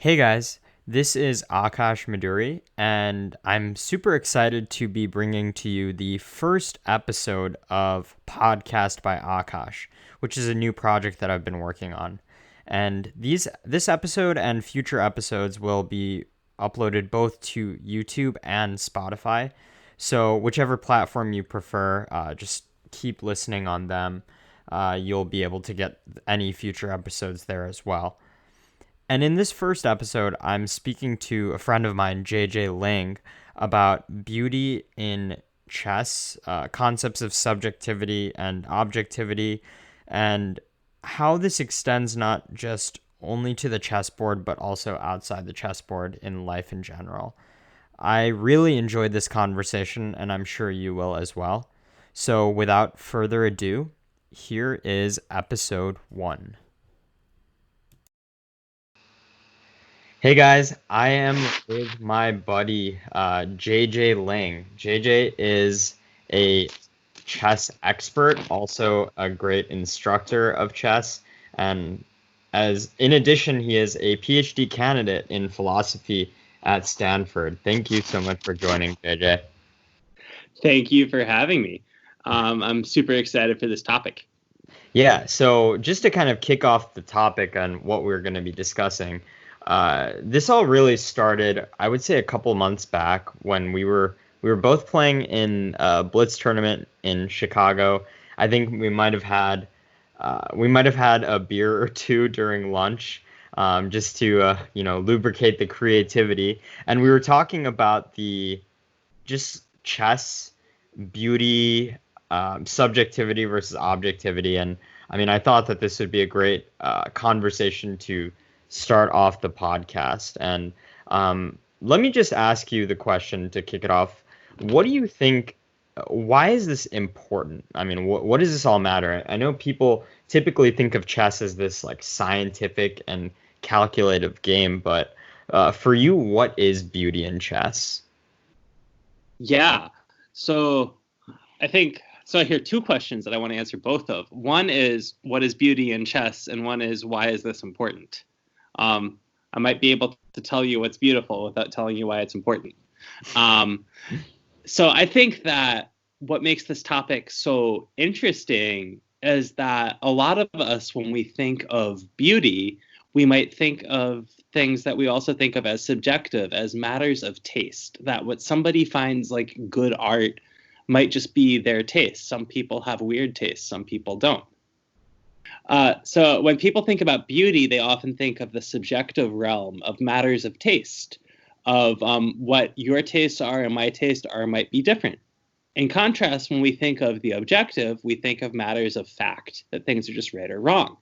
Hey guys, this is Aakaash Maduri, and I'm super excited to be bringing to you the first episode of Podcast by Aakaash, which is a new project that I've been working on. And this episode and future episodes will be uploaded both to YouTube and Spotify. So whichever platform you prefer, just keep listening on them. You'll be able to get any future episodes there as well. And in this first episode, I'm speaking to a friend of mine, JJ Ling, about beauty in chess, concepts of subjectivity and objectivity, and how this extends not just only to the chessboard, but also outside the chessboard in life in general. I really enjoyed this conversation, and I'm sure you will as well. So, without further ado, here is episode 1. Hey guys, I am with my buddy JJ Ling. JJ is a chess expert, also a great instructor of chess, and in addition, he is a PhD candidate in philosophy at Stanford. Thank you so much for joining, JJ. Thank you for having me. I'm super excited for this topic. Yeah, so just to kind of kick off the topic on what we're going to be discussing. This all really started, I would say, a couple months back when we were both playing in a Blitz tournament in Chicago. I think we might have had a beer or two during lunch, just to lubricate the creativity. And we were talking about the just chess beauty, subjectivity versus objectivity, and I mean, I thought that this would be a great conversation to start off the podcast. And let me just ask you the question to kick it off. What do you think? Why is this important? I mean, what does this all matter? I know people typically think of chess as this like scientific and calculative game, but for you, what is beauty in chess? Yeah. So I hear two questions that I want to answer both of. One is, what is beauty in chess? And one is, why is this important? I might be able to tell you what's beautiful without telling you why it's important. So I think that what makes this topic so interesting is that a lot of us, when we think of beauty, we might think of things that we also think of as subjective, as matters of taste, that what somebody finds like good art might just be their taste. Some people have weird tastes, some people don't. So when people think about beauty, they often think of the subjective realm of matters of taste, of what your tastes are and my tastes are might be different. In contrast, when we think of the objective, we think of matters of fact, that things are just right or wrong.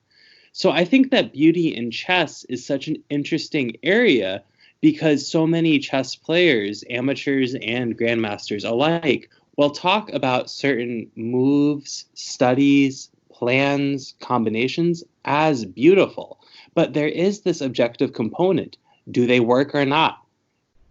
So I think that beauty in chess is such an interesting area because so many chess players, amateurs and grandmasters alike, will talk about certain moves, studies, plans, combinations as beautiful. But there is this objective component. Do they work or not?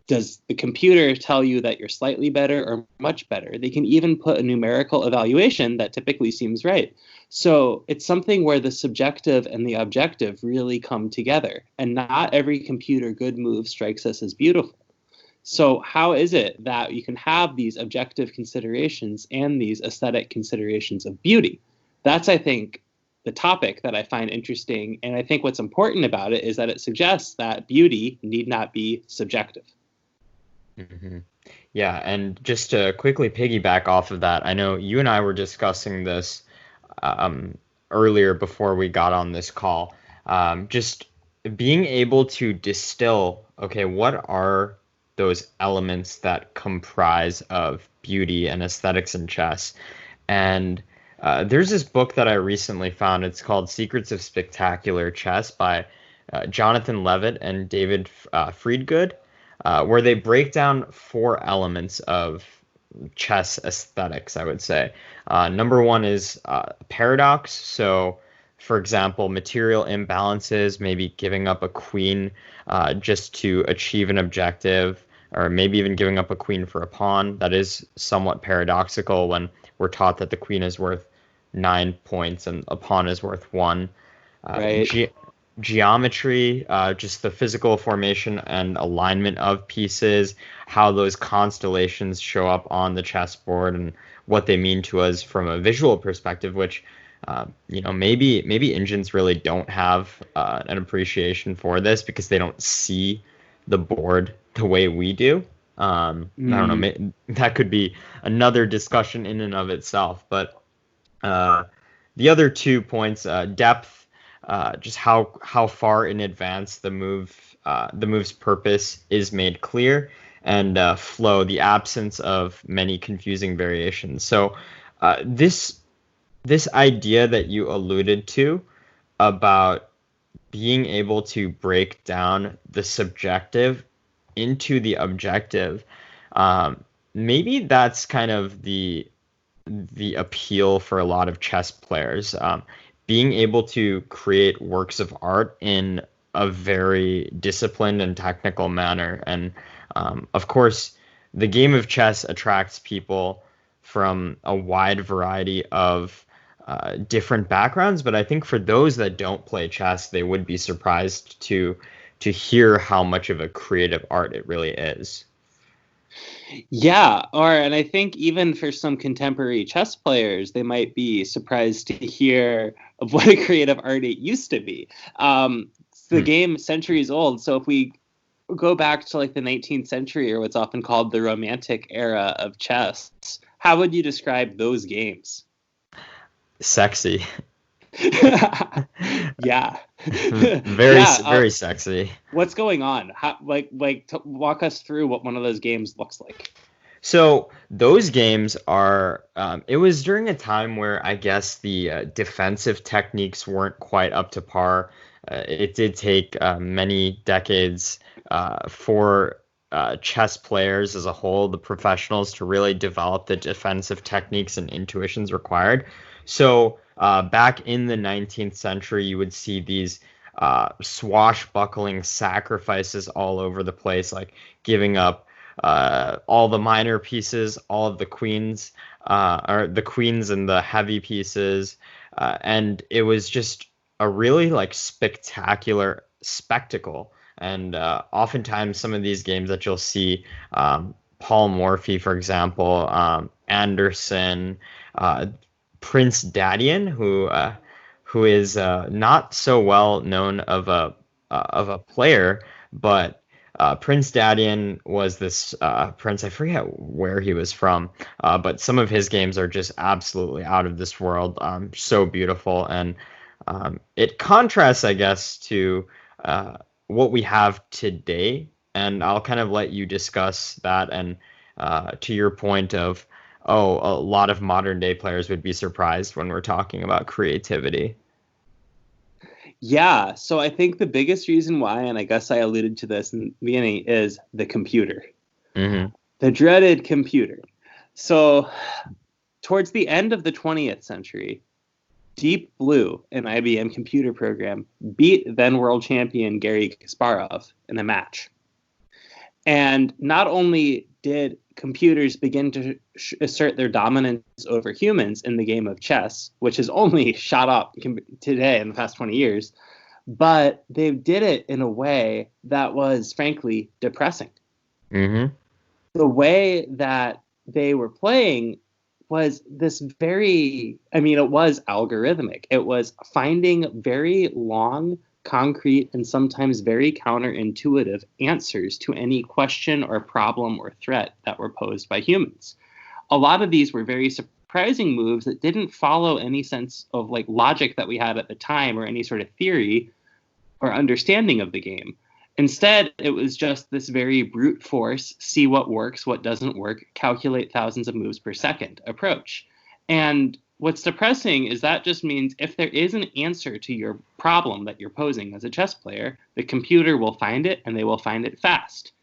Does the computer tell you that you're slightly better or much better? They can even put a numerical evaluation that typically seems right. So it's something where the subjective and the objective really come together. And not every computer good move strikes us as beautiful. So how is it that you can have these objective considerations and these aesthetic considerations of beauty? That's, I think, the topic that I find interesting. And I think what's important about it is that it suggests that beauty need not be subjective. Mm-hmm. Yeah, and just to quickly piggyback off of that, I know you and I were discussing this earlier before we got on this call. Just being able to distill, okay, what are those elements that comprise of beauty and aesthetics in chess? And there's this book that I recently found. It's called Secrets of Spectacular Chess by Jonathan Levitt and David Friedgood, where they break down 4 elements of chess aesthetics, I would say. Number 1 is paradox. So, for example, material imbalances, maybe giving up a queen just to achieve an objective, or maybe even giving up a queen for a pawn. That is somewhat paradoxical when we're taught that the queen is worth 9 points and a pawn is worth 1. Right. geometry, just the physical formation and alignment of pieces, how those constellations show up on the chessboard, and what they mean to us from a visual perspective, which maybe engines really don't have an appreciation for this because they don't see the board the way we do. I don't know, that could be another discussion in and of itself. But the other 2 points, depth, just how far in advance the move's purpose is made clear, and flow, the absence of many confusing variations. So this idea that you alluded to about being able to break down the subjective into the objective, maybe that's kind of the appeal for a lot of chess players. Being able to create works of art in a very disciplined and technical manner. And of course, the game of chess attracts people from a wide variety of different backgrounds, but I think for those that don't play chess, they would be surprised to hear how much of a creative art it really is. Yeah, and I think even for some contemporary chess players, they might be surprised to hear of what a creative art it used to be. The game centuries old, so if we go back to like the 19th century, or what's often called the Romantic era of chess, how would you describe those games? Sexy. Yeah. Very sexy. What's going on? How, walk us through what one of those games looks like. So those games are, it was during a time where I guess the defensive techniques weren't quite up to par. It did take many decades for chess players as a whole, the professionals, to really develop the defensive techniques and intuitions required. So back in the 19th century, you would see these swashbuckling sacrifices all over the place, like giving up all the minor pieces, all of the queens, or the queens and the heavy pieces, and it was just a really like spectacular spectacle. And oftentimes, some of these games that you'll see, Paul Morphy, for example, Anderson, Prince Dadian, who is not so well known of a player, but Prince Dadian was this prince. I forget where he was from, but some of his games are just absolutely out of this world. So beautiful, and it contrasts, I guess, to what we have today. And I'll kind of let you discuss that. And to your point of, a lot of modern day players would be surprised when we're talking about creativity. Yeah, so I think the biggest reason why, and I guess I alluded to this in the beginning, is the computer. Mm-hmm. The dreaded computer. So towards the end of the 20th century, Deep Blue, an IBM computer program, beat then world champion Garry Kasparov in a match. And not only did computers begin to assert their dominance over humans in the game of chess, which has only shot up today in the past 20 years, but they did it in a way that was, frankly, depressing. Mm-hmm. The way that they were playing was this it was algorithmic. It was finding very long, concrete, and sometimes very counterintuitive answers to any question or problem or threat that were posed by humans. A lot of these were very surprising moves that didn't follow any sense of like logic that we had at the time or any sort of theory or understanding of the game. Instead, it was just this very brute force, see what works, what doesn't work, calculate thousands of moves per second approach. And what's depressing is that just means if there is an answer to your problem that you're posing as a chess player, the computer will find it, and they will find it fast,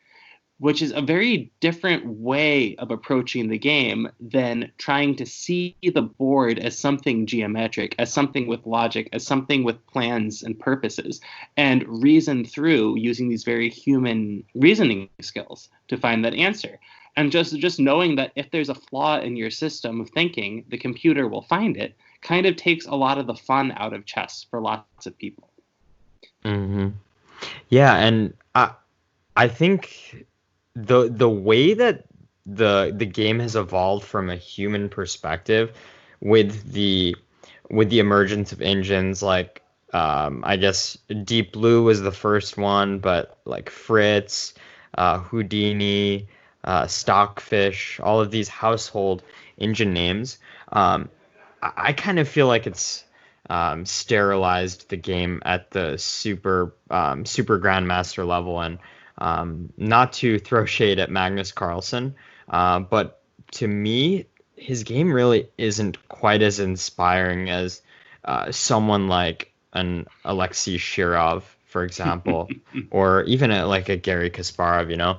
which is a very different way of approaching the game than trying to see the board as something geometric, as something with logic, as something with plans and purposes, and reason through using these very human reasoning skills to find that answer. And just knowing that if there's a flaw in your system of thinking, the computer will find it, kind of takes a lot of the fun out of chess for lots of people. Hmm. Yeah, and I think the way that the game has evolved from a human perspective with the emergence of engines like I guess Deep Blue was the first one, but like Fritz, Houdini, Stockfish, all of these household engine names. Um, I kind of feel like it's sterilized the game at the super grandmaster level, and not to throw shade at Magnus Carlsen, but to me, his game really isn't quite as inspiring as someone like an Alexei Shirov, for example, or even like a Gary Kasparov, you know?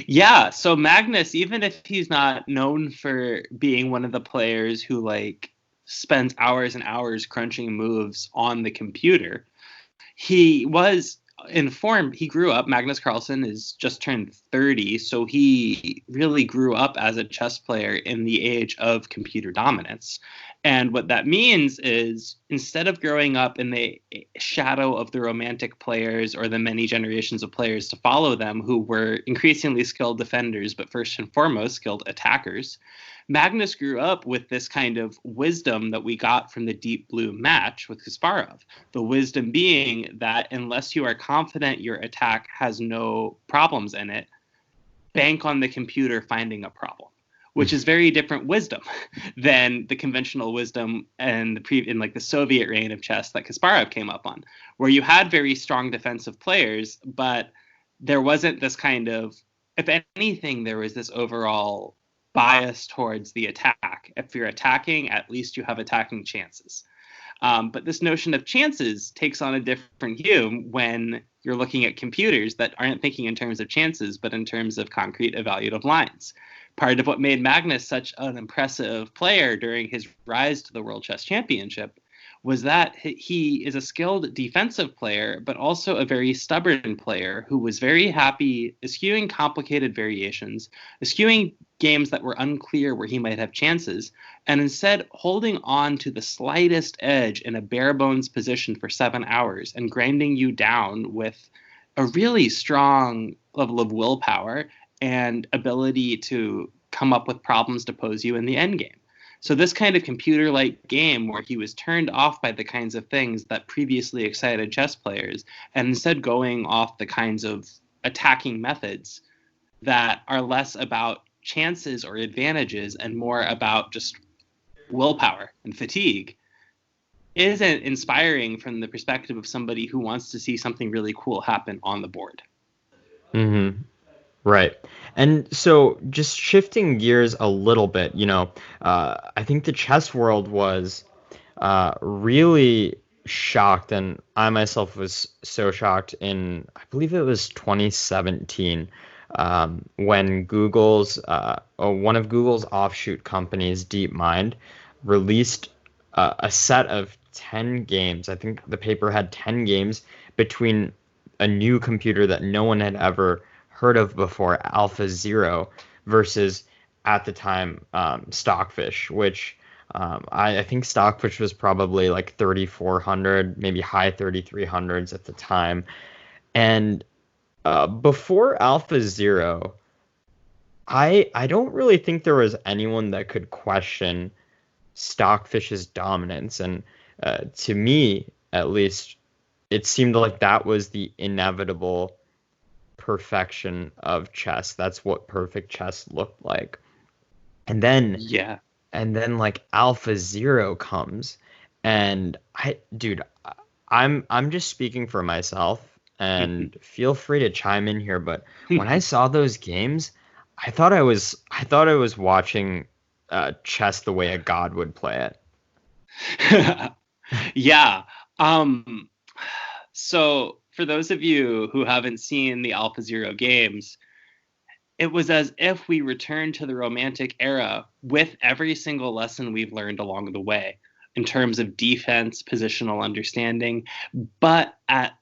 Yeah, so Magnus, even if he's not known for being one of the players who like spends hours and hours crunching moves on the computer, he was informed. He grew up. Magnus Carlsen is just turned 30, so he really grew up as a chess player in the age of computer dominance. And what that means is instead of growing up in the shadow of the romantic players or the many generations of players to follow them who were increasingly skilled defenders, but first and foremost skilled attackers, Magnus grew up with this kind of wisdom that we got from the Deep Blue match with Kasparov. The wisdom being that unless you are confident your attack has no problems in it, bank on the computer finding a problem, which is very different wisdom than the conventional wisdom and in like the Soviet reign of chess that Kasparov came up on, where you had very strong defensive players, but there wasn't this kind of, if anything, there was this overall bias towards the attack. If you're attacking, at least you have attacking chances. But this notion of chances takes on a different hue when you're looking at computers that aren't thinking in terms of chances, but in terms of concrete evaluative lines. Part of what made Magnus such an impressive player during his rise to the World Chess Championship was that he is a skilled defensive player, but also a very stubborn player who was very happy eschewing complicated variations, eschewing games that were unclear where he might have chances, and instead holding on to the slightest edge in a bare bones position for 7 hours and grinding you down with a really strong level of willpower and ability to come up with problems to pose you in the end game. So this kind of computer-like game where he was turned off by the kinds of things that previously excited chess players and instead going off the kinds of attacking methods that are less about chances or advantages and more about just willpower and fatigue isn't inspiring from the perspective of somebody who wants to see something really cool happen on the board. Mm-hmm. Right. And so just shifting gears a little bit, I think the chess world was really shocked, and I myself was so shocked I believe it was 2017, when one of Google's offshoot companies, DeepMind, released a set of 10 games. I think the paper had 10 games between a new computer that no one had ever heard of before, Alpha Zero, versus at the time Stockfish, which I think Stockfish was probably like 3,400, maybe high 3,300s at the time. And before Alpha Zero, I don't really think there was anyone that could question Stockfish's dominance. And to me, at least, it seemed like that was the inevitable perfection of chess. That's what perfect chess looked like. And then Yeah. like Alpha Zero comes, and I'm just speaking for myself, and feel free to chime in here, but when I saw those games, I thought I was watching chess the way a god would play it. Yeah. Um, so for those of you who haven't seen the Alpha Zero games, it was as if we returned to the Romantic era with every single lesson we've learned along the way in terms of defense, positional understanding. But at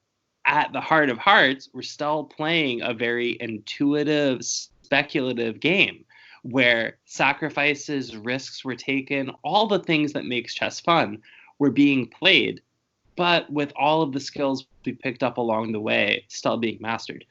the heart of hearts, we're still playing a very intuitive, speculative game where sacrifices, risks were taken, all the things that makes chess fun were being played but with all of the skills we picked up along the way still being mastered.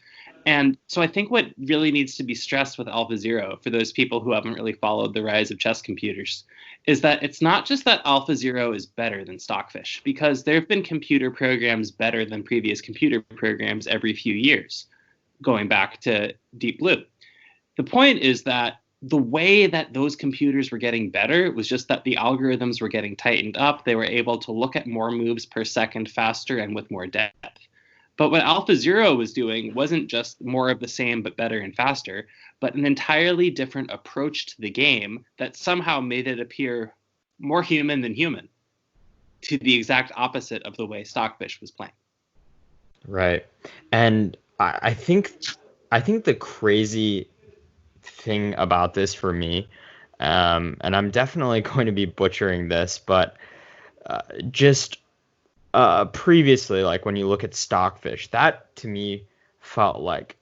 And so I think what really needs to be stressed with AlphaZero for those people who haven't really followed the rise of chess computers is that it's not just that AlphaZero is better than Stockfish, because there have been computer programs better than previous computer programs every few years, going back to Deep Blue. The point is that the way that those computers were getting better was just that the algorithms were getting tightened up. They were able to look at more moves per second faster and with more depth. But what AlphaZero was doing wasn't just more of the same but better and faster, but an entirely different approach to the game that somehow made it appear more human than human, to the exact opposite of the way Stockfish was playing. Right. And I think the crazy thing about this for me, and I'm definitely going to be butchering this, but just previously, like when you look at Stockfish, that to me felt like,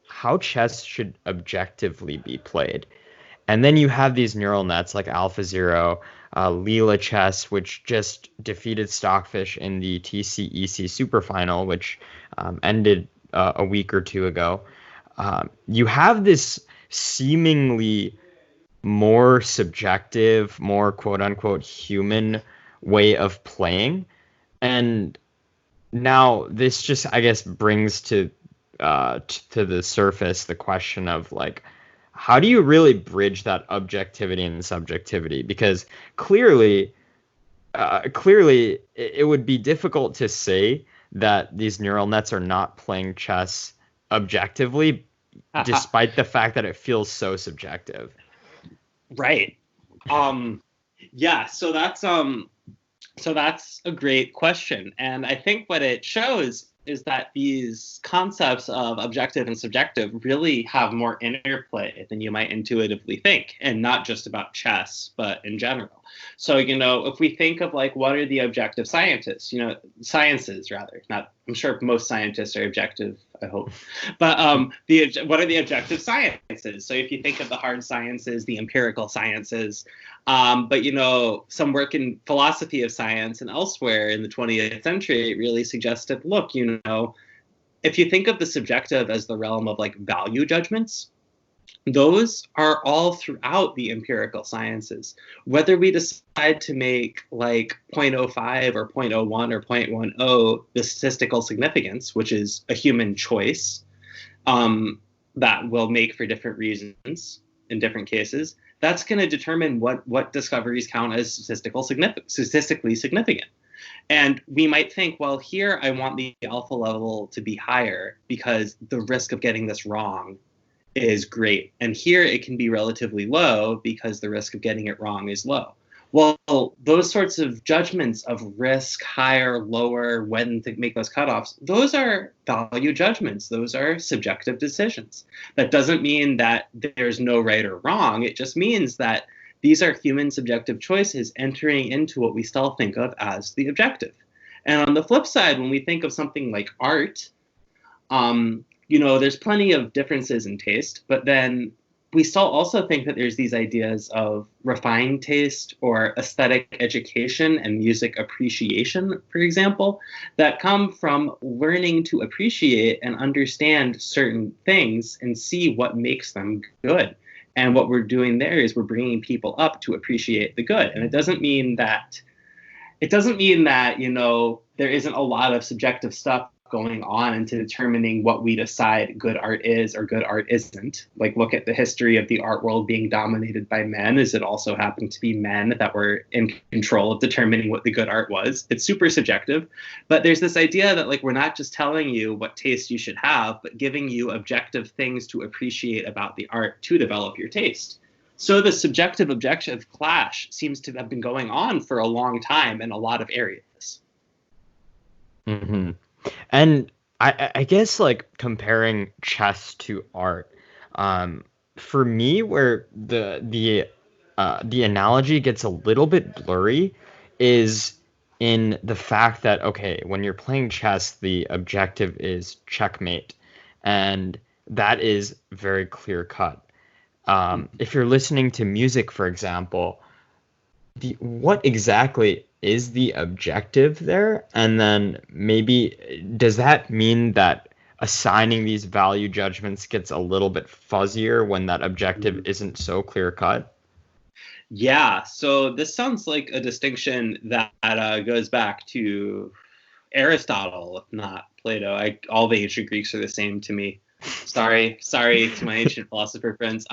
how chess should objectively be played. And then you have these neural nets like AlphaZero, Leela Chess, which just defeated Stockfish in the TCEC Super Final, which ended a week or two ago. You have this seemingly more subjective, more quote unquote human way of playing. And now this just, I guess, brings to the surface the question of like, how do you really bridge that objectivity and subjectivity? Because clearly it would be difficult to say that these neural nets are not playing chess objectively, despite the fact that it feels so subjective. Right. Yeah. So that's a great question, and I think what it shows is that these concepts of objective and subjective really have more interplay than you might intuitively think, and not just about chess, but in general. So, if we think of like, what are the objective sciences, sciences rather, not, I'm sure most scientists are objective, I hope, but what are the objective sciences? So if you think of the hard sciences, the empirical sciences, but some work in philosophy of science and elsewhere in the 20th century really suggested, look, if you think of the subjective as the realm of like value judgments, those are all throughout the empirical sciences. Whether we decide to make like 0.05 or 0.01 or 0.10 the statistical significance, which is a human choice that will make for different reasons in different cases, that's going to determine what discoveries count as statistically significant. And we might think, well, here I want the alpha level to be higher because the risk of getting this wrong is great. And here it can be relatively low because the risk of getting it wrong is low. Well, those sorts of judgments of risk, higher, lower, when to make those cutoffs, those are value judgments. Those are subjective decisions. That doesn't mean that there's no right or wrong. It just means that these are human subjective choices entering into what we still think of as the objective. And on the flip side, when we think of something like art, there's plenty of differences in taste, but then we still also think that there's these ideas of refined taste or aesthetic education and music appreciation, for example, that come from learning to appreciate and understand certain things and see what makes them good. And what we're doing there is we're bringing people up to appreciate the good. And it doesn't mean that, there isn't a lot of subjective stuff going on into determining what we decide good art is or good art isn't. Like, look at the history of the art world being dominated by men, as it also happened to be men that were in control of determining what the good art was. It's super subjective, but there's this idea that like, we're not just telling you what taste you should have, but giving you objective things to appreciate about the art to develop your taste. So the subjective objective clash seems to have been going on for a long time in a lot of areas. Mm-hmm. And I guess like comparing chess to art, for me, where the analogy gets a little bit blurry is in the fact that, okay, when you're playing chess, the objective is checkmate, and that is very clear cut. If you're listening to music, for example, what exactly is the objective there? And then maybe does that mean that assigning these value judgments gets a little bit fuzzier when that objective isn't so clear cut? Yeah, so this sounds like a distinction that goes back to Aristotle, if not Plato. All the ancient Greeks are the same to me. Sorry to my ancient philosopher friends.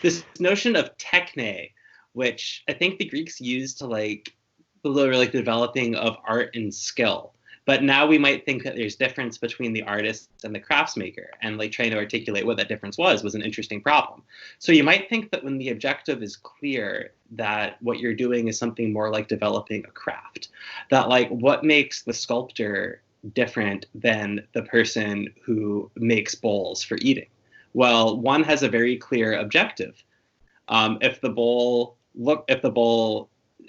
This notion of techne, which I think the Greeks used to like the developing of art and skill. But now we might think that there's difference between the artist and the craftsmaker, and like trying to articulate what that difference was an interesting problem. So you might think that when the objective is clear, that what you're doing is something more like developing a craft. That like what makes the sculptor different than the person who makes bowls for eating? Well, one has a very clear objective. If the bowl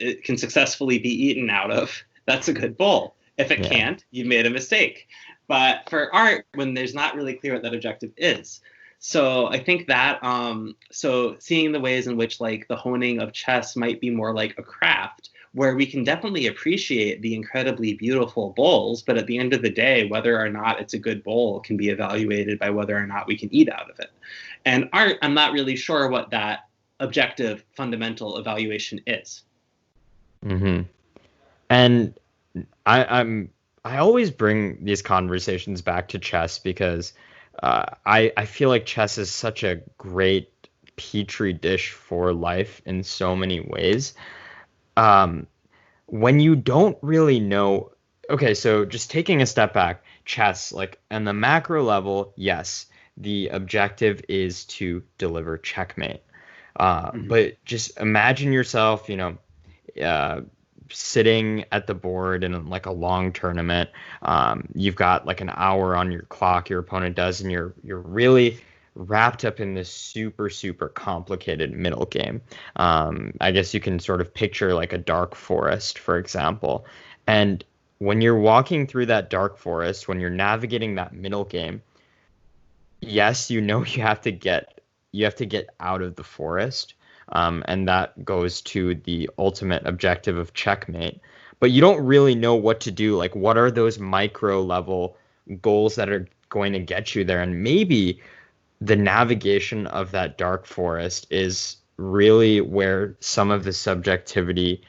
it can successfully be eaten out of, that's a good bowl. If it can't, you've made a mistake. But for art, when there's not really clear what that objective is. So I think that, so seeing the ways in which like the honing of chess might be more like a craft, where we can definitely appreciate the incredibly beautiful bowls, but at the end of the day, whether or not it's a good bowl can be evaluated by whether or not we can eat out of it. And art, I'm not really sure what that objective fundamental evaluation is. Mm-hmm. And I always bring these conversations back to chess because I feel like chess is such a great petri dish for life in so many ways. When you don't really know, okay, so just taking a step back, chess, like on the macro level, yes, the objective is to deliver checkmate. But just imagine yourself, sitting at the board in like a long tournament. You've got like an hour on your clock, your opponent does, and you're really wrapped up in this super, super complicated middle game. I guess you can sort of picture like a dark forest, for example. And when you're walking through that dark forest, when you're navigating that middle game, yes, you have to get out of the forest. And that goes to the ultimate objective of checkmate. But you don't really know what to do. Like, what are those micro level goals that are going to get you there? And maybe the navigation of that dark forest is really where some of the subjectivity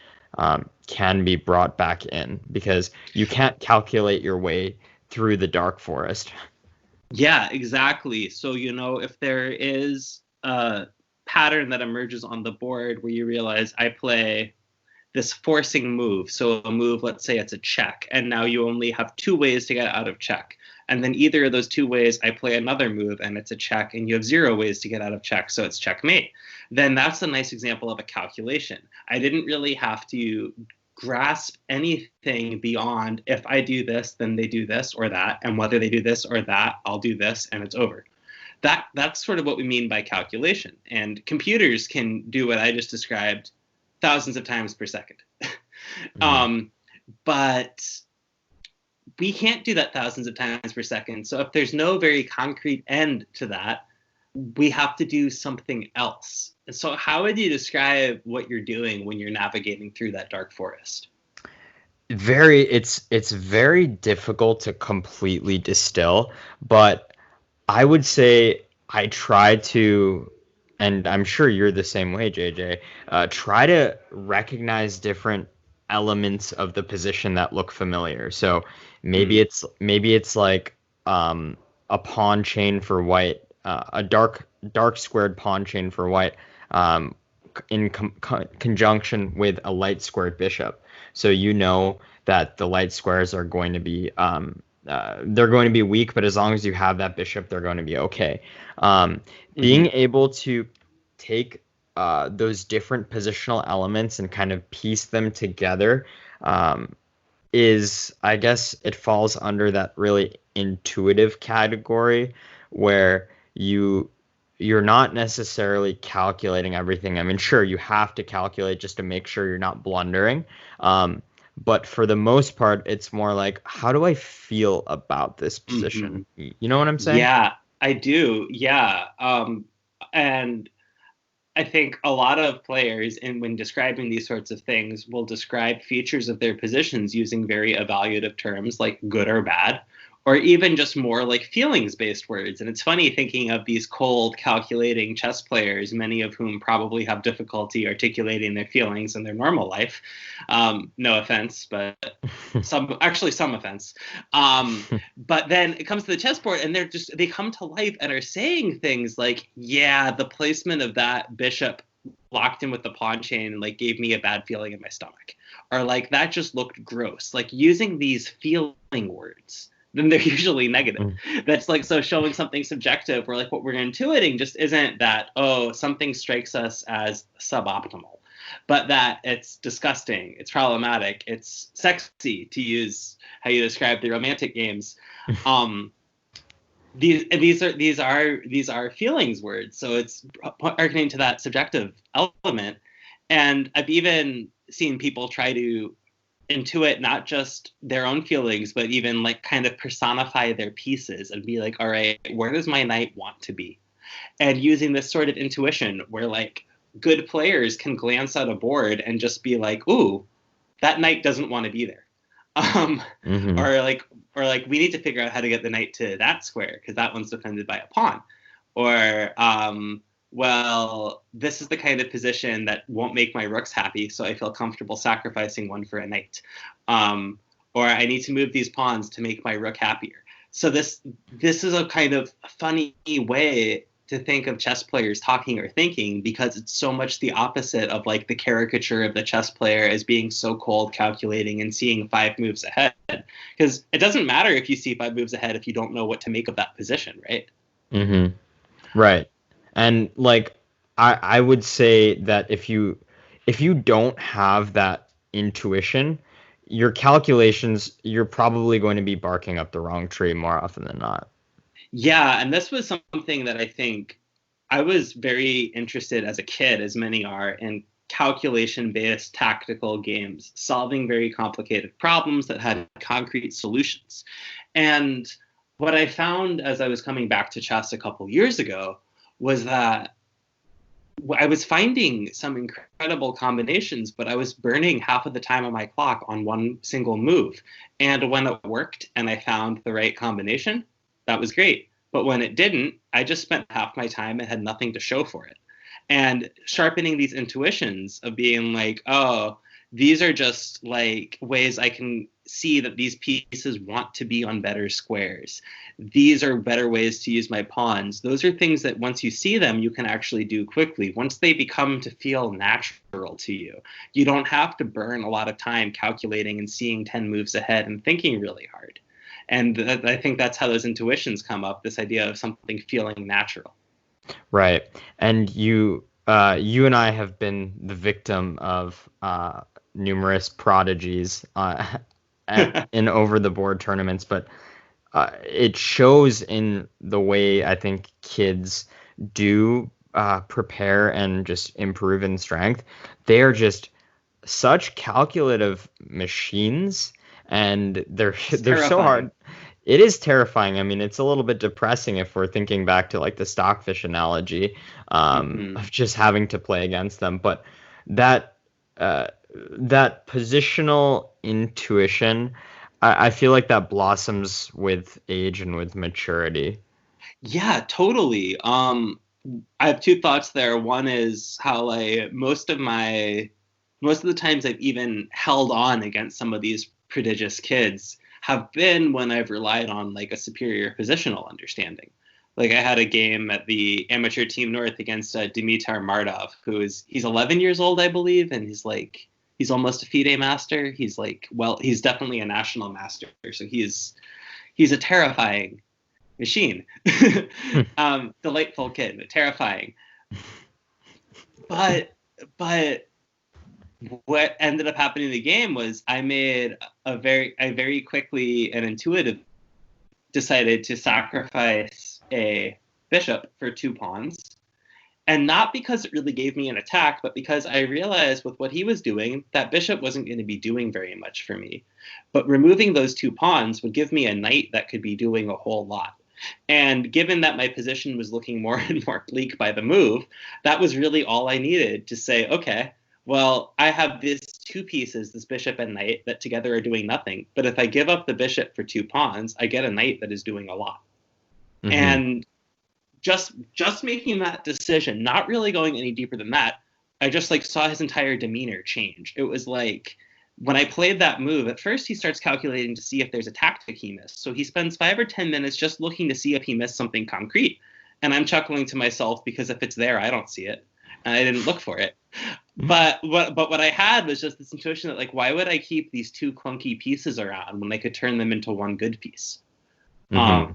can be brought back in, because you can't calculate your way through the dark forest. Yeah, exactly. So, if there is a pattern that emerges on the board where you realize I play this forcing move. So a move, let's say it's a check, and now you only have two ways to get out of check. And then either of those two ways, I play another move and it's a check, and you have zero ways to get out of check, so it's checkmate. Then that's a nice example of a calculation. I didn't really have to grasp anything beyond if I do this, then they do this or that, and whether they do this or that, I'll do this, and it's over. That's sort of what we mean by calculation. And computers can do what I just described thousands of times per second. But we can't do that thousands of times per second. So if there's no very concrete end to that, we have to do something else. So how would you describe what you're doing when you're navigating through that dark forest? It's very difficult to completely distill, but I would say I try to, and I'm sure you're the same way, JJ, try to recognize different elements of the position that look familiar. So maybe it's like a pawn chain for white, a dark squared pawn chain for white, in conjunction with a light squared bishop. So that the light squares are going to be they're going to be weak, but as long as you have that bishop, they're going to be okay. Being able to take those different positional elements and kind of piece them together is, I guess, it falls under that really intuitive category where you're not necessarily calculating everything. I mean, sure, you have to calculate just to make sure you're not blundering. But for the most part, it's more like, how do I feel about this position? You know what I'm saying? Yeah, I do. Yeah. And I think a lot of players, when describing these sorts of things, will describe features of their positions using very evaluative terms like good or bad, or even just more like feelings-based words. And it's funny thinking of these cold, calculating chess players, many of whom probably have difficulty articulating their feelings in their normal life. No offense, but some offense. But then it comes to the chessboard, and they come to life and are saying things like, "Yeah, the placement of that bishop locked in with the pawn chain like gave me a bad feeling in my stomach," or like that just looked gross. Like using these feeling words, then they're usually negative. That's like, so showing something subjective, where like what we're intuiting just isn't that, oh, something strikes us as suboptimal, but that it's disgusting, it's problematic, it's sexy, to use how you describe the romantic games. These are feelings words, so it's hearkening to that subjective element. And I've even seen people try to intuit not just their own feelings, but even like kind of personify their pieces and be like, all right, where does my knight want to be? And using this sort of intuition where like good players can glance at a board and just be like, ooh, that knight doesn't want to be there. Or like we need to figure out how to get the knight to that square because that one's defended by a pawn. Or well, this is the kind of position that won't make my rooks happy, so I feel comfortable sacrificing one for a knight. Or I need to move these pawns to make my rook happier. So this is a kind of funny way to think of chess players talking or thinking, because it's so much the opposite of like the caricature of the chess player as being so cold, calculating, and seeing 5 moves ahead. Because it doesn't matter if you see 5 moves ahead if you don't know what to make of that position, right? Right. And like I would say that if you don't have that intuition, your calculations, you're probably going to be barking up the wrong tree more often than not. Yeah, and this was something that I think I was very interested as a kid, as many are, in calculation-based tactical games, solving very complicated problems that had concrete solutions. And what I found as I was coming back to chess a couple years ago was that I was finding some incredible combinations, but I was burning half of the time on my clock on one single move. And when it worked and I found the right combination, that was great. But when it didn't, I just spent half my time and had nothing to show for it. And sharpening these intuitions of being like, oh, these are just like ways I can see that these pieces want to be on better squares. These are better ways to use my pawns. Those are things that once you see them, you can actually do quickly. Once they become to feel natural to you, you don't have to burn a lot of time calculating and seeing 10 moves ahead and thinking really hard. And I think that's how those intuitions come up, this idea of something feeling natural. Right. And you and I have been the victim of numerous prodigies in over-the-board tournaments, but it shows in the way I think kids do prepare and just improve in strength. They are just such calculative machines, and they're so hard. It is terrifying. I mean, it's a little bit depressing if we're thinking back to like the stockfish analogy of just having to play against them. But that positional intuition, I feel like that blossoms with age and with maturity. Yeah, totally. I have 2 thoughts there. One is how like most of the times I've even held on against some of these prodigious kids have been when I've relied on like a superior positional understanding. Like I had a game at the Amateur Team North against Dimitar Mardov, he's 11 years old, I believe, and he's almost a FIDE master. He's like, well, he's definitely a national master, so he's a terrifying machine. Delightful kid, terrifying. But what ended up happening in the game was I made I very quickly and intuitive decided to sacrifice a bishop for 2 pawns. And not because it really gave me an attack, but because I realized with what he was doing, that bishop wasn't going to be doing very much for me. But removing those 2 pawns would give me a knight that could be doing a whole lot. And given that my position was looking more and more bleak by the move, that was really all I needed to say, okay, well, I have these two pieces, this bishop and knight, that together are doing nothing. But if I give up the bishop for 2 pawns, I get a knight that is doing a lot. Mm-hmm. And just making that decision, not really going any deeper than that, I just like saw his entire demeanor change. It was like when I played that move, at first he starts calculating to see if there's a tactic he missed. So he spends 5 or 10 minutes just looking to see if he missed something concrete. And I'm chuckling to myself because if it's there, I don't see it. And I didn't look for it. But what I had was just this intuition that, like, why would I keep these 2 clunky pieces around when I could turn them into 1 good piece? Mm-hmm.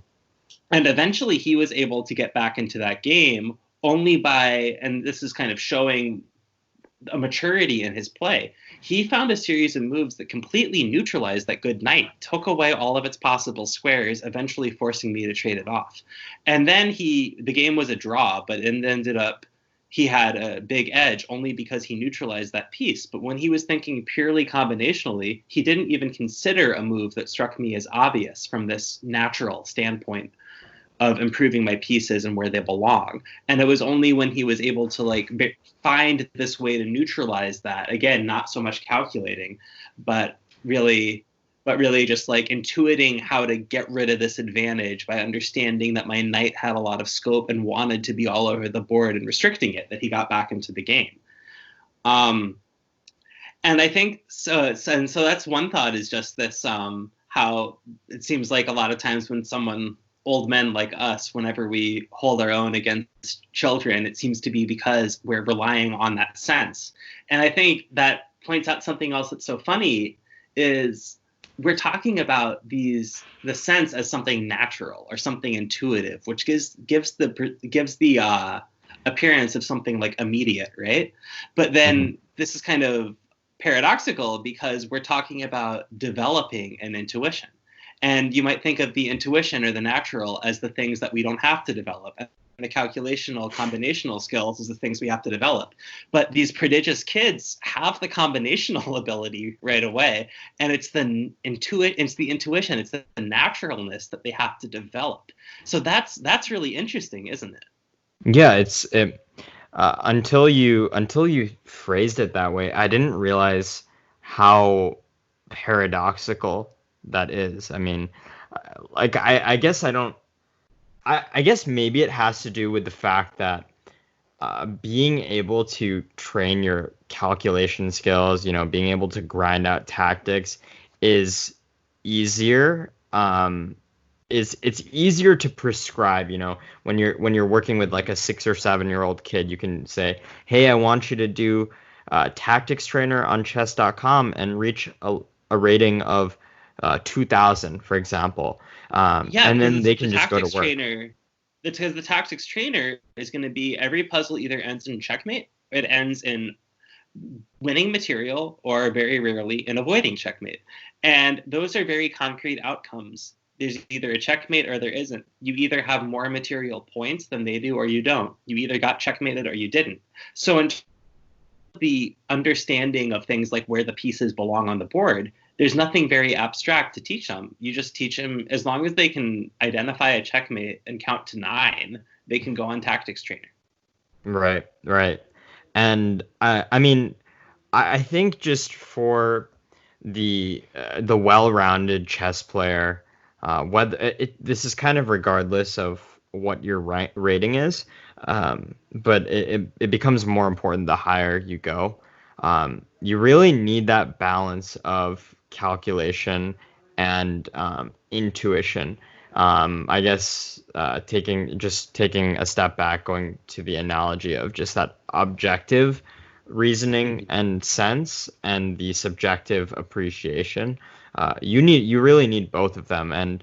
And eventually he was able to get back into that game only by, and this is kind of showing a maturity in his play, he found a series of moves that completely neutralized that good knight, took away all of its possible squares, eventually forcing me to trade it off. And then the game was a draw, but it ended up he had a big edge only because he neutralized that piece. But when he was thinking purely combinationally, he didn't even consider a move that struck me as obvious from this natural standpoint of improving my pieces and where they belong. And it was only when he was able to like find this way to neutralize that, again, not so much calculating, but really just like intuiting how to get rid of this advantage by understanding that my knight had a lot of scope and wanted to be all over the board and restricting it, that he got back into the game. And I think so that's one thought, is just this, how it seems like a lot of times when old men like us, whenever we hold our own against children, it seems to be because we're relying on that sense. And I think that points out something else that's so funny, is we're talking about the sense as something natural or something intuitive, which gives the appearance of something like immediate, right? But then this is kind of paradoxical because we're talking about developing an intuition. And you might think of the intuition or the natural as the things that we don't have to develop. And the calculational, combinational skills is the things we have to develop. But these prodigious kids have the combinational ability right away. And it's the intuition, it's the naturalness that they have to develop. So that's really interesting, isn't it? Yeah, until you phrased it that way, I didn't realize how paradoxical that is. I mean, like I guess I don't. I guess maybe it has to do with the fact that being able to train your calculation skills, being able to grind out tactics is easier. It's easier to prescribe, when you're working with like a 6 or 7-year-old kid. You can say, hey, I want you to do tactics trainer on chess.com and reach a rating of 2000, for example. And then they can just go to work. Because the tactics trainer is going to be, every puzzle either ends in checkmate, it ends in winning material, or very rarely in avoiding checkmate. And those are very concrete outcomes. There's either a checkmate or there isn't. You either have more material points than they do or you don't. You either got checkmated or you didn't. So in the understanding of things like where the pieces belong on the board, there's nothing very abstract to teach them. You just teach them, as long as they can identify a checkmate and count to 9, they can go on tactics trainer. Right. And I mean, I think just for the well-rounded chess player, this is kind of regardless of what your rating is, but it becomes more important the higher you go. You really need that balance of calculation and intuition. I guess taking a step back, going to the analogy of just that objective reasoning and sense and the subjective appreciation. You really need both of them. And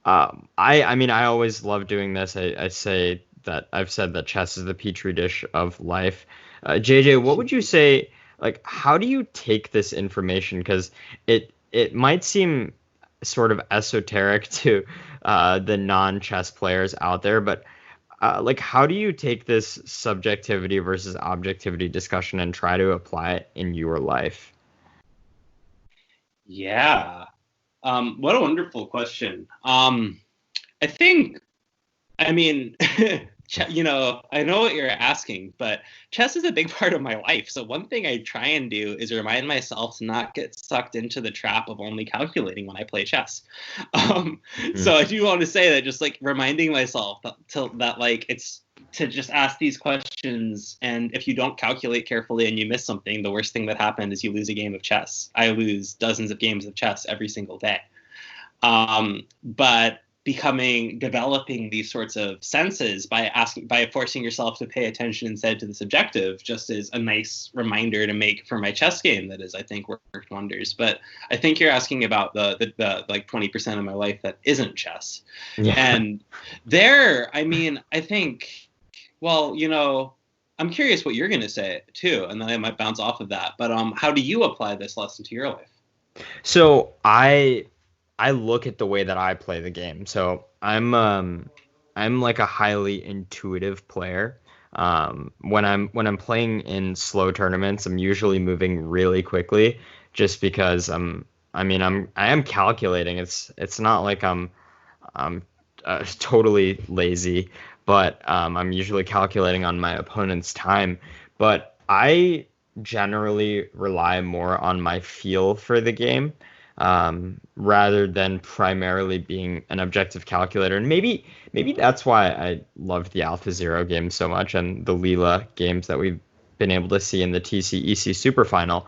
I mean, I always love doing this. I've said that chess is the petri dish of life. JJ, what would you say? Like, how do you take this information? Because it might seem sort of esoteric to the non-chess players out there, but like, how do you take this subjectivity versus objectivity discussion and try to apply it in your life? Yeah. What a wonderful question. I think I mean, I know what you're asking, but chess is a big part of my life. So one thing I try and do is remind myself to not get sucked into the trap of only calculating when I play chess. Mhm. So I do want to say that just like reminding myself that like it's to just ask these questions, and if you don't calculate carefully and you miss something, the worst thing that happened is you lose a game of chess. I lose dozens of games of chess every single day. But developing these sorts of senses by forcing yourself to pay attention instead to the subjective just is a nice reminder to make for my chess game that is, I think, worked wonders. But I think you're asking about the like 20% of my life that isn't chess. Yeah. And there, I mean, I think, well, I'm curious what you're going to say too, and then I might bounce off of that. But how do you apply this lesson to your life? So I look at the way that I play the game. So I'm like a highly intuitive player. When I'm playing in slow tournaments, I'm usually moving really quickly just because I am calculating. It's not like I'm totally lazy, but I'm usually calculating on my opponent's time. But I generally rely more on my feel for the game rather than primarily being an objective calculator. And maybe that's why I love the Alpha Zero games so much and the Leela games that we've been able to see in the TCEC Super Final.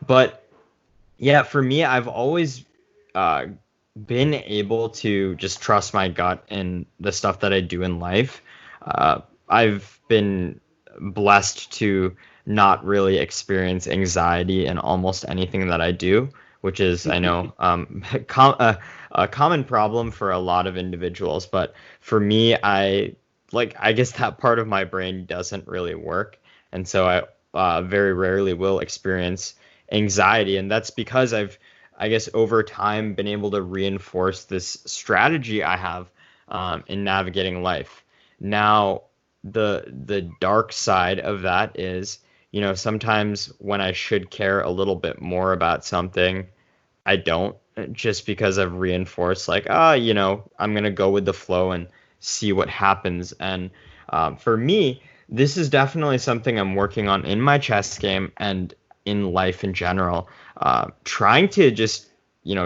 But yeah, for me, I've always uh, been able to just trust my gut in the stuff that I do in life. I've been blessed to not really experience anxiety in almost anything that I do, which is, I know, a common problem for a lot of individuals. But for me, I guess that part of my brain doesn't really work. And so I very rarely will experience anxiety. And that's because I guess, over time been able to reinforce this strategy I have in navigating life. Now, the dark side of that is, sometimes when I should care a little bit more about something, I don't, just because I've reinforced like, I'm gonna go with the flow and see what happens. And for me, this is definitely something I'm working on in my chess game and in life in general. Trying to just,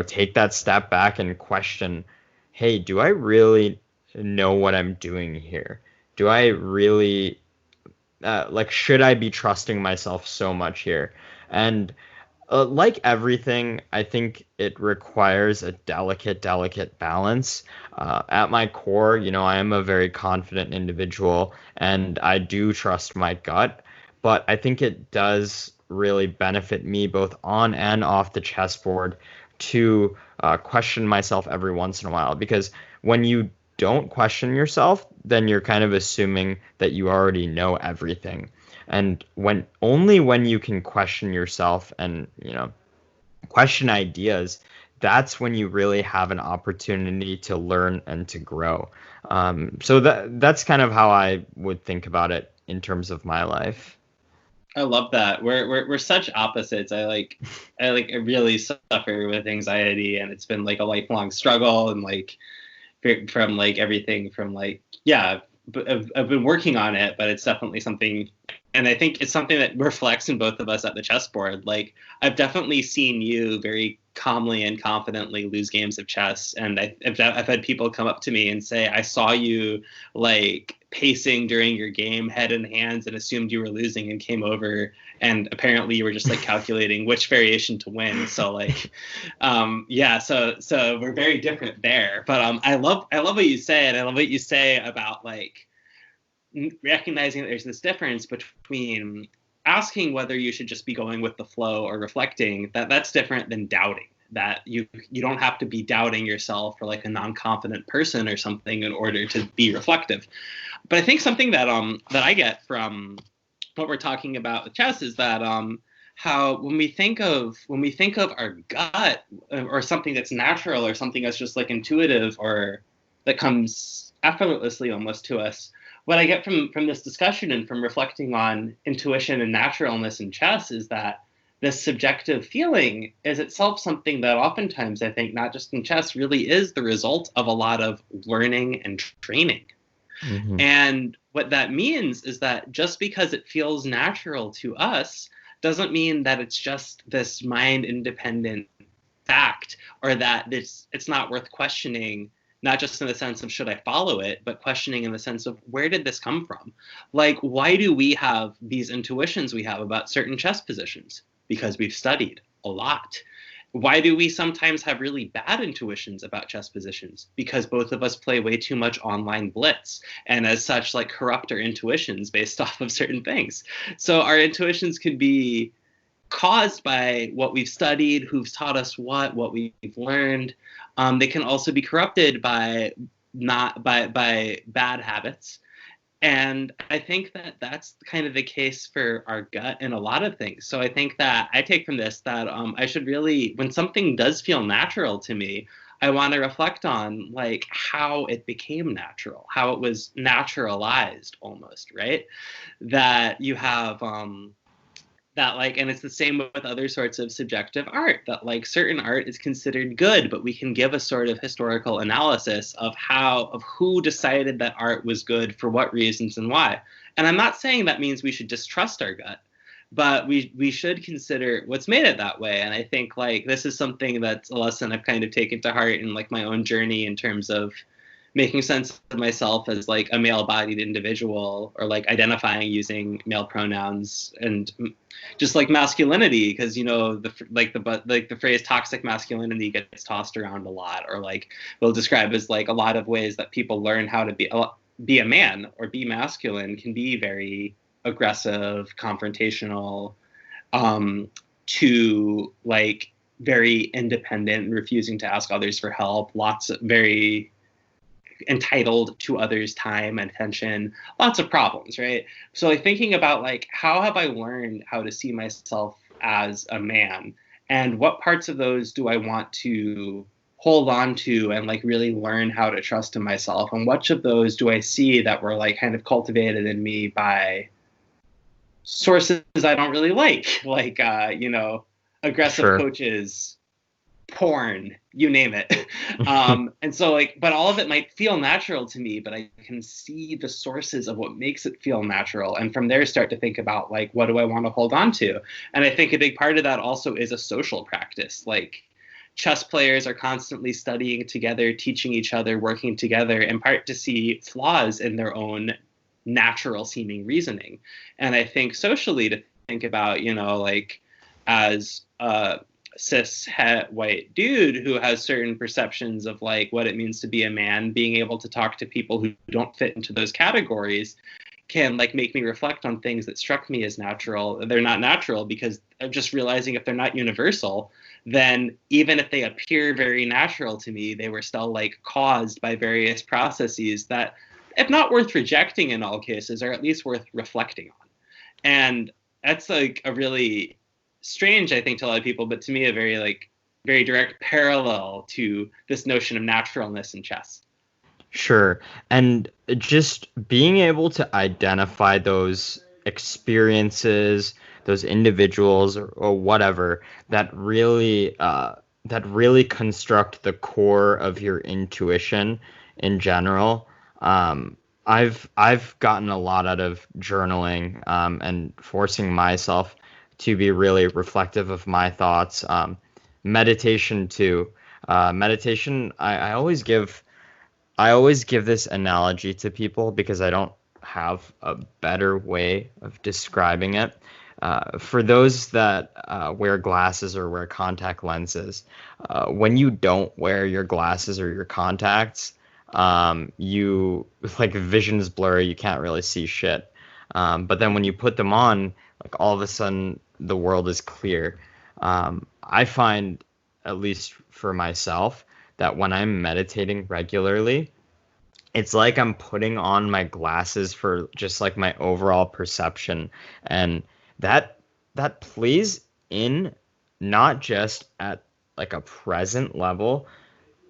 take that step back and question, hey, do I really know what I'm doing here? Do I really should I be trusting myself so much here? And like everything, I think it requires a delicate balance. At my core, I am a very confident individual and I do trust my gut, but I think it does really benefit me both on and off the chessboard to question myself every once in a while, because when you don't question yourself, then you're kind of assuming that you already know everything. And when you can question yourself and, question ideas, that's when you really have an opportunity to learn and to grow. So that's kind of how I would think about it in terms of my life. I love that. We're such opposites. I really suffer with anxiety, and it's been like a lifelong struggle, and like from like everything from like, yeah, but I've been working on it, but it's definitely something, and I think it's something that reflects in both of us at the chessboard. Like, I've definitely seen you very calmly and confidently lose games of chess, and I've had people come up to me and say, I saw you like pacing during your game, head in hands, and assumed you were losing, and came over, and apparently you were just like calculating which variation to win. So like, yeah, so we're very different there. But I love what you say, and I love what you say about like recognizing that there's this difference between asking whether you should just be going with the flow or reflecting. That's different than doubting. That you don't have to be doubting yourself or like a non-confident person or something in order to be reflective. But I think something that I get from what we're talking about with chess is that how when we think of our gut or something that's natural or something that's just like intuitive or that comes effortlessly almost to us, what I get from this discussion and from reflecting on intuition and naturalness in chess is that this subjective feeling is itself something that oftentimes I think, not just in chess, really is the result of a lot of learning and training. Mm-hmm. And what that means is that just because it feels natural to us doesn't mean that it's just this mind independent fact, or that it's not worth questioning, not just in the sense of should I follow it, but questioning in the sense of where did this come from? Like, why do we have these intuitions we have about certain chess positions? Because we've studied a lot. Why do we sometimes have really bad intuitions about chess positions? Because both of us play way too much online blitz, and as such, like, corrupt our intuitions based off of certain things. So our intuitions can be caused by what we've studied, who's taught us what we've learned. They can also be corrupted by not by bad habits. And I think that that's kind of the case for our gut and a lot of things. So I think that I take from this that I should really, when something does feel natural to me, I want to reflect on like how it became natural, how it was naturalized almost, right? That you have that, like, and it's the same with other sorts of subjective art, that like certain art is considered good, but we can give a sort of historical analysis of who decided that art was good for what reasons and why. And I'm not saying that means we should distrust our gut, but we should consider what's made it that way. And I think like this is something that's a lesson I've kind of taken to heart in like my own journey in terms of making sense of myself as like a male-bodied individual, or like identifying using male pronouns, and just like masculinity, because you know the phrase toxic masculinity gets tossed around a lot, or like we'll describe as like a lot of ways that people learn how to be a man or be masculine can be very aggressive, confrontational, to like very independent, refusing to ask others for help, lots of very entitled to others' time and attention, lots of problems, right? So like thinking about like how have I learned how to see myself as a man, and what parts of those do I want to hold on to and like really learn how to trust in myself, and which of those do I see that were like kind of cultivated in me by sources I don't really like aggressive Sure. coaches, porn, you name it. And so like, but all of it might feel natural to me, but I can see the sources of what makes it feel natural. And from there start to think about like, what do I want to hold on to? And I think a big part of that also is a social practice. Like chess players are constantly studying together, teaching each other, working together, in part to see flaws in their own natural seeming reasoning. And I think socially to think about, like as cis het white dude who has certain perceptions of like what it means to be a man, being able to talk to people who don't fit into those categories can like make me reflect on things that struck me as natural. They're not natural because I'm just realizing if they're not universal, then even if they appear very natural to me, they were still like caused by various processes that, if not worth rejecting in all cases, are at least worth reflecting on. And that's like a really strange, I think, to a lot of people, but to me, a very direct parallel to this notion of naturalness in chess. Sure. And just being able to identify those experiences, those individuals or whatever that really construct the core of your intuition in general. I've gotten a lot out of journaling, and forcing myself to be really reflective of my thoughts. Meditation too. Meditation, I always give this analogy to people because I don't have a better way of describing it. For those that wear glasses or wear contact lenses, when you don't wear your glasses or your contacts, you like vision's blurry, you can't really see shit. But then when you put them on, like all of a sudden the world is clear. I find, at least for myself, that when I'm meditating regularly, it's like I'm putting on my glasses for just like my overall perception, and that plays in not just at like a present level,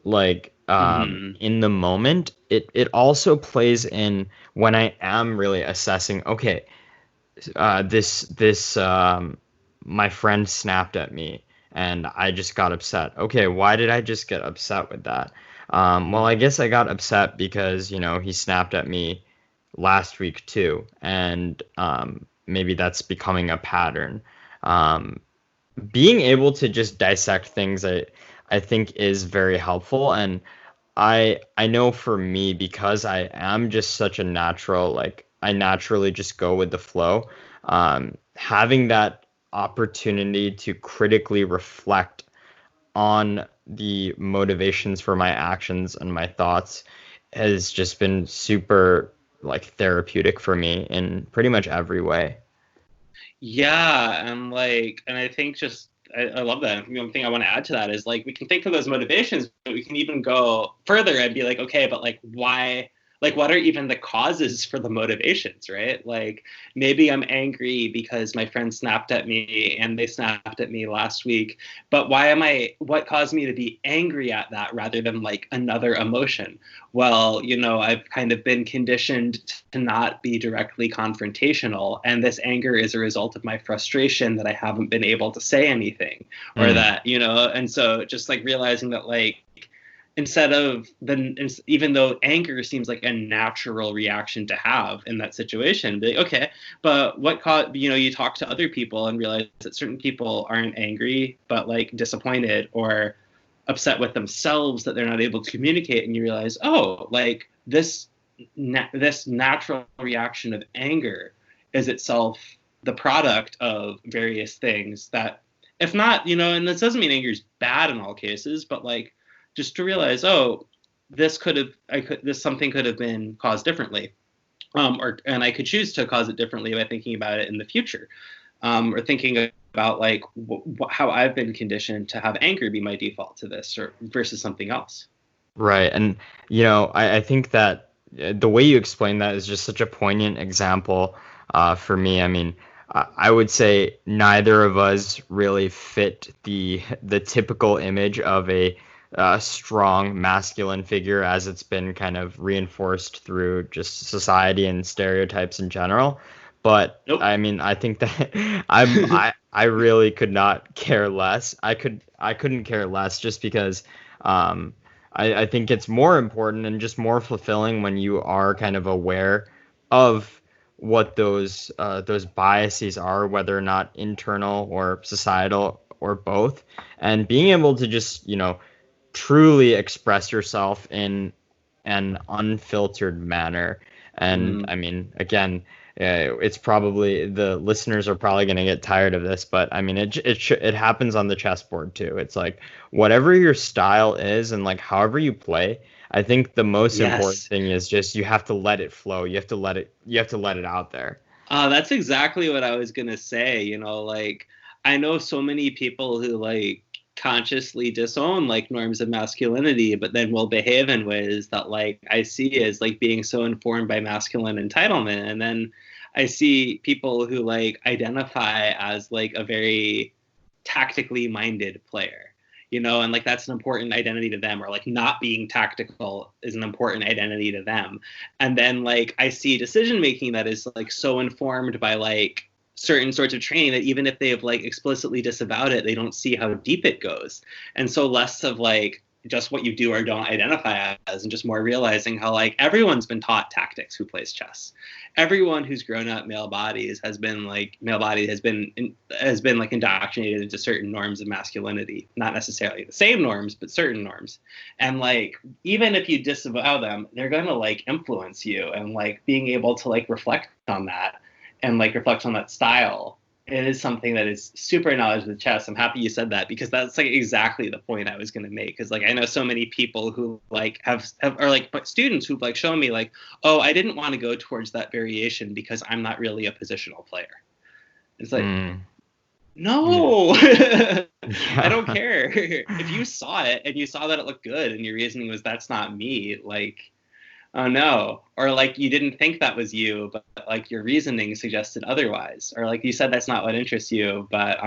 like Mm-hmm. in the moment. It also plays in when I am really assessing, okay, this my friend snapped at me and I just got upset. Okay, why did I just get upset with that? Well, I guess I got upset because, he snapped at me last week too, and maybe that's becoming a pattern. Um, Being able to just dissect things, I think is very helpful, and I know for me, because I am just such a natural, like I naturally just go with the flow. Having that opportunity to critically reflect on the motivations for my actions and my thoughts has just been super like therapeutic for me in pretty much every way. Yeah, and I think just I love that. The only thing I want to add to that is like we can think of those motivations, but we can even go further and be like, okay, but like why? Like, what are even the causes for the motivations, right? Like, maybe I'm angry because my friend snapped at me and they snapped at me last week. But why am I, what caused me to be angry at that rather than like another emotion? Well, I've kind of been conditioned to not be directly confrontational. And this anger is a result of my frustration that I haven't been able to say anything or Mm, that, and so just like realizing that, like, instead of even though anger seems like a natural reaction to have in that situation, be like, okay, but what caused, you talk to other people and realize that certain people aren't angry, but like disappointed or upset with themselves that they're not able to communicate, and you realize, oh, like this natural reaction of anger is itself the product of various things that, if not, and this doesn't mean anger is bad in all cases, but like just to realize, oh, this something could have been caused differently, and I could choose to cause it differently by thinking about it in the future, or thinking about like how I've been conditioned to have anger be my default to this, or versus something else. right. And, I think that the way you explain that is just such a poignant example for me. I mean, I would say neither of us really fit the typical image of a strong masculine figure as it's been kind of reinforced through just society and stereotypes in general. But Nope. I mean, I think that I really could not care less. I couldn't care less just because I think it's more important and just more fulfilling when you are kind of aware of what those biases are, whether or not internal or societal or both, and being able to just truly express yourself in an unfiltered manner. And Mm. I mean, again, it's probably the listeners are probably going to get tired of this, but I mean, it happens on the chessboard too. It's like whatever your style is and like however you play. I think the most important Yes. thing is just you have to let it flow. You have to let it out there. That's exactly what I was gonna say. Like, I know so many people who like consciously disown like norms of masculinity, but then will behave in ways that like I see as like being so informed by masculine entitlement. And then I see people who like identify as like a very tactically minded player. And like that's an important identity to them, or like not being tactical is an important identity to them. And then like I see decision making that is like so informed by like certain sorts of training that even if they have like explicitly disavowed it, they don't see how deep it goes. And so less of like just what you do or don't identify as, and just more realizing how like everyone's been taught tactics who plays chess. Everyone who's grown up male bodies has been like like indoctrinated into certain norms of masculinity, not necessarily the same norms, but certain norms. And like even if you disavow them, they're going to like influence you, and like being able to like reflect on that and like reflect on that style, it is something that is super knowledge of the chess. I'm happy you said that, because that's like exactly the point I was going to make. Because like I know so many people who like have or like students who've like shown me like, oh, I didn't want to go towards that variation because I'm not really a positional player. It's like, Mm, yeah. no, I don't Yeah. care. If you saw it and you saw that it looked good and your reasoning was that's not me, like, oh no, or like you didn't think that was you, but like your reasoning suggested otherwise, or like you said that's not what interests you, but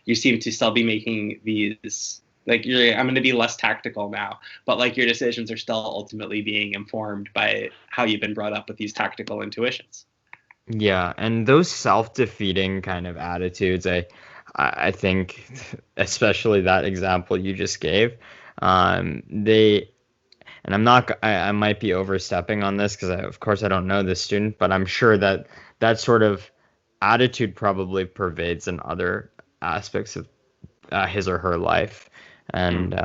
you seem to still be making these like I'm going to be less tactical now, but like your decisions are still ultimately being informed by how you've been brought up with these tactical intuitions. Yeah, and those self-defeating kind of attitudes, I think, especially that example you just gave, they and I might be overstepping on this because of course I don't know this student, but I'm sure that that sort of attitude probably pervades in other aspects of his or her life. And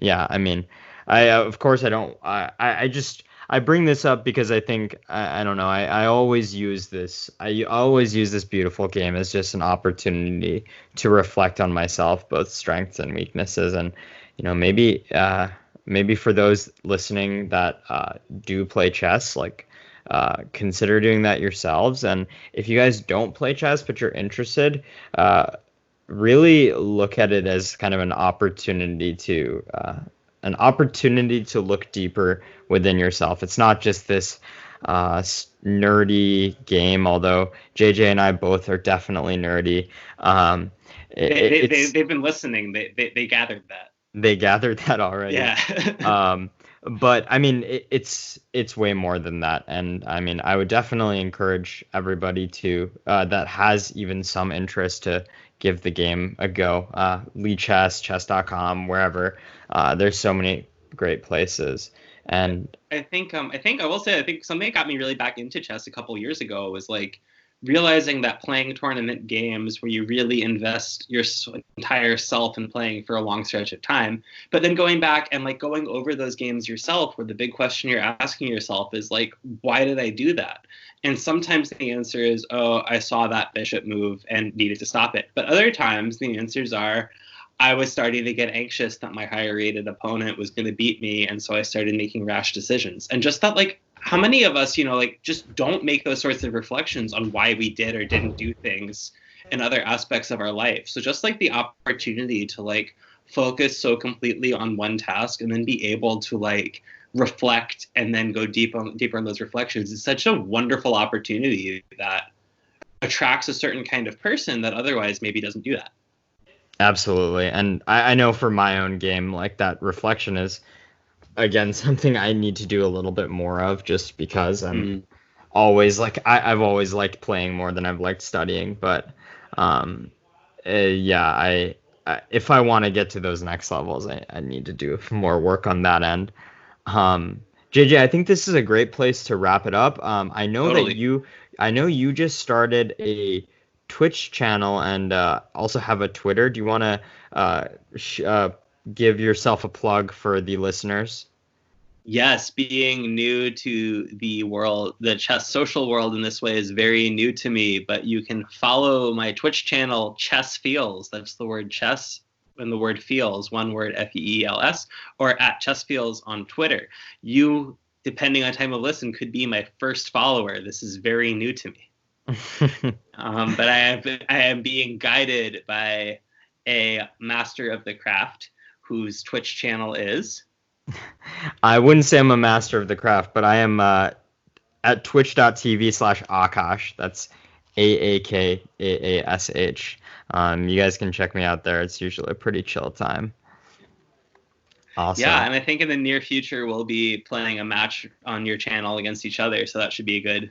yeah, I mean, I of course I don't. I just I bring this up because I think I don't know. I always use this. I always use this beautiful game as just an opportunity to reflect on myself, both strengths and weaknesses, and maybe maybe for those listening that do play chess, like consider doing that yourselves. And if you guys don't play chess but you're interested, really look at it as kind of an opportunity to look deeper within yourself. It's not just this nerdy game, although JJ and I both are definitely nerdy. They've been listening. They gathered that. They gathered that already. Yeah. But I mean, it's way more than that, and I mean, I would definitely encourage everybody to that has even some interest to give the game a go. Lee Chess, chess.com, wherever. There's so many great places, and I think I will say I think something that got me really back into chess a couple years ago was like realizing that playing tournament games where you really invest your entire self in playing for a long stretch of time, but then going back and like going over those games yourself, where the big question you're asking yourself is like, why did I do that? And sometimes the answer is, oh, I saw that bishop move and needed to stop it. But other times the answers are, I was starting to get anxious that my higher rated opponent was going to beat me. And so I started making rash decisions. And just that, like, how many of us, like just don't make those sorts of reflections on why we did or didn't do things in other aspects of our life? So just like the opportunity to like focus so completely on one task and then be able to like reflect and then go deeper on those reflections is such a wonderful opportunity that attracts a certain kind of person that otherwise maybe doesn't do that. Absolutely. And I know for my own game, like that reflection is, again, something I need to do a little bit more of just because I'm always like, I've always liked playing more than I've liked studying. But yeah, I if I want to get to those next levels, I need to do more work on that end. JJ, I think this is a great place to wrap it up. I know Totally. I know you just started a Twitch channel and also have a Twitter. Do you want to give yourself a plug for the listeners? Yes, being new to the world, the chess social world in this way is very new to me, but you can follow my Twitch channel, Chess Feels. That's the word chess and the word feels, one word, Feels, or at Chess Feels on Twitter. You, depending on time of listen, could be my first follower. This is very new to me. But I am being guided by a master of the craft whose Twitch channel is. I wouldn't say I'm a master of the craft, but I am at twitch.tv/Aakaash. That's Aakaash. You guys can check me out there. It's usually a pretty chill time. Awesome. Yeah, and I think in the near future we'll be playing a match on your channel against each other, so that should be a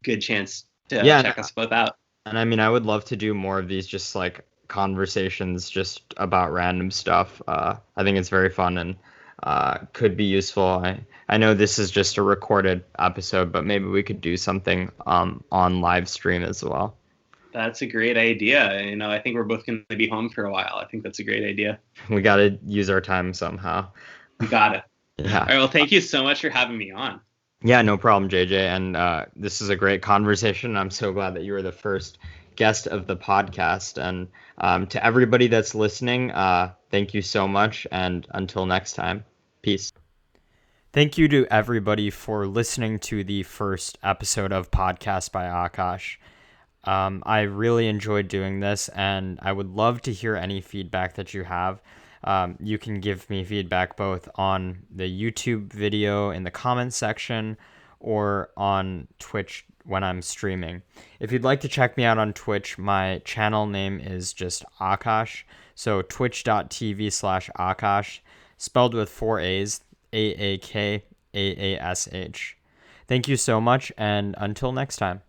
good chance to check us both out. And I mean, I would love to do more of these just like conversations just about random stuff. I think it's very fun and could be useful. I know this is just a recorded episode, but maybe we could do something on live stream as well. That's a great idea. I think we're both going to be home for a while. I think that's a great idea. We got to use our time somehow. We got it. Yeah. All right. Well, thank you so much for having me on. Yeah, no problem, JJ. And this is a great conversation. I'm so glad that you were the first guest of the podcast. And to everybody that's listening, thank you so much. And until next time, peace. Thank you to everybody for listening to the first episode of Podcast by Aakaash. I really enjoyed doing this, and I would love to hear any feedback that you have. You can give me feedback both on the YouTube video in the comments section or on Twitch when I'm streaming. If you'd like to check me out on Twitch, my channel name is just Aakaash. So twitch.tv/Aakaash, spelled with 4 A's, Aakaash. Thank you so much, and until next time.